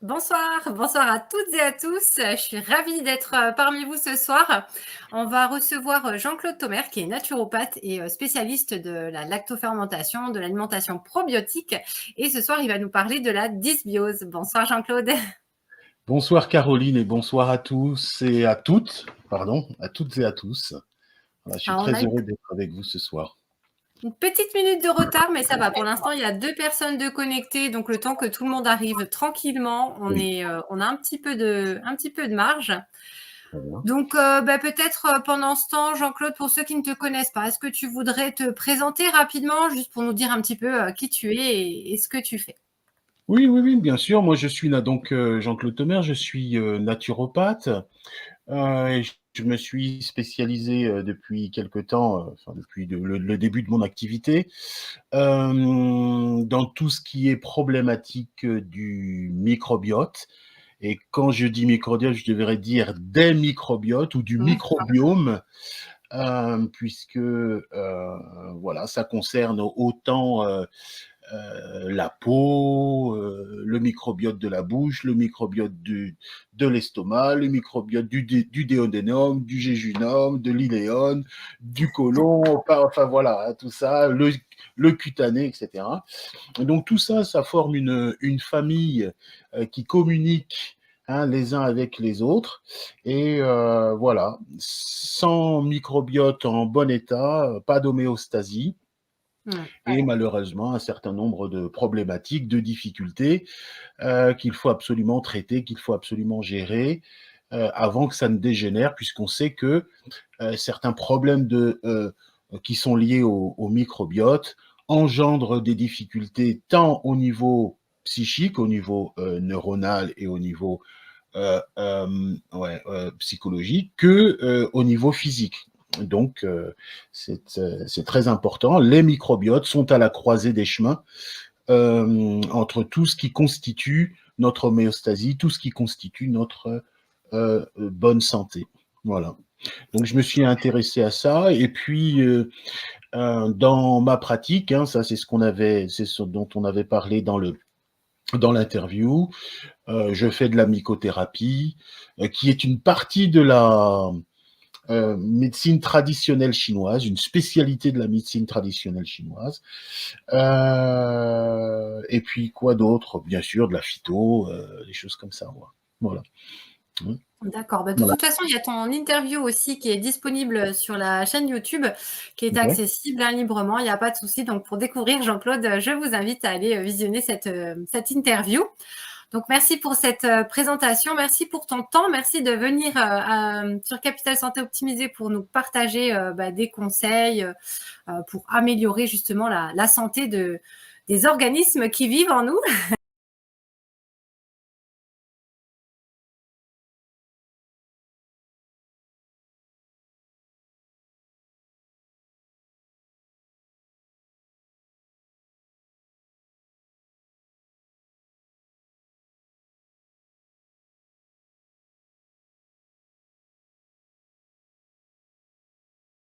Bonsoir, bonsoir à toutes et à tous. Je suis ravie d'être parmi vous ce soir. On va recevoir Jean-Claude Thomer, qui est naturopathe et spécialiste de la lactofermentation, de l'alimentation probiotique. Et ce soir, il va nous parler de la dysbiose. Bonsoir Jean-Claude. Bonsoir Caroline et bonsoir à tous et à toutes, pardon, à toutes et à tous. Voilà, je suis Alors, on a très une heureux d'être avec vous ce soir. petite minute de retard, mais ça va. Pour l'instant, il y a 2 personnes de connectées, donc le temps que tout le monde arrive tranquillement, Oui, on a un petit peu de marge. très bien. Donc, peut-être pendant ce temps, Jean-Claude, pour ceux qui ne te connaissent pas, est-ce que tu voudrais te présenter rapidement, juste pour nous dire un petit peu qui tu es et ce que tu fais? Oui, oui, oui, bien sûr. Moi, je suis Jean-Claude Thomer, je suis naturopathe. Et je me suis spécialisé depuis quelque temps, enfin depuis le début de mon activité, dans tout ce qui est problématique du microbiote. Et quand je dis microbiote, je devrais dire des microbiotes ou du Mmh. microbiome, puisque voilà, ça concerne autant la peau, le microbiote de la bouche, le microbiote de l'estomac, le microbiote du duodénum, du jéjunum, de l'iléon, du côlon, enfin voilà, hein, tout ça, le cutané, etc. Et donc tout ça, ça forme une famille qui communique, hein, les uns avec les autres. Et voilà, sans microbiote en bon état, pas d'homéostasie Mmh. et malheureusement un certain nombre de problématiques, de difficultés qu'il faut absolument traiter, qu'il faut absolument gérer avant que ça ne dégénère, puisqu'on sait que certains problèmes qui sont liés au microbiote engendrent des difficultés tant au niveau psychique, au niveau neuronal et au niveau psychologique que au niveau physique. Donc, c'est très important. Les microbiotes sont à la croisée des chemins entre tout ce qui constitue notre homéostasie, tout ce qui constitue notre bonne santé. Voilà. Donc, je me suis intéressé à ça. Et puis, dans ma pratique, hein, ça, c'est ce dont on avait parlé dans l'interview. Je fais de la mycothérapie, qui est une partie de la médecine traditionnelle chinoise, une spécialité de la médecine traditionnelle chinoise. Et puis quoi d'autre? Bien sûr, de la phyto, des choses comme ça. Voilà. D'accord. Bah, de Voilà. toute façon, il y a ton interview aussi qui est disponible sur la chaîne YouTube, qui est Ok. accessible librement. Il n'y a pas de souci. Donc, pour découvrir Jean-Claude, je vous invite à aller visionner cette interview. Donc, merci pour cette présentation. Merci pour ton temps. Merci de venir sur Capital Santé Optimisée pour nous partager des conseils pour améliorer justement la santé des organismes qui vivent en nous.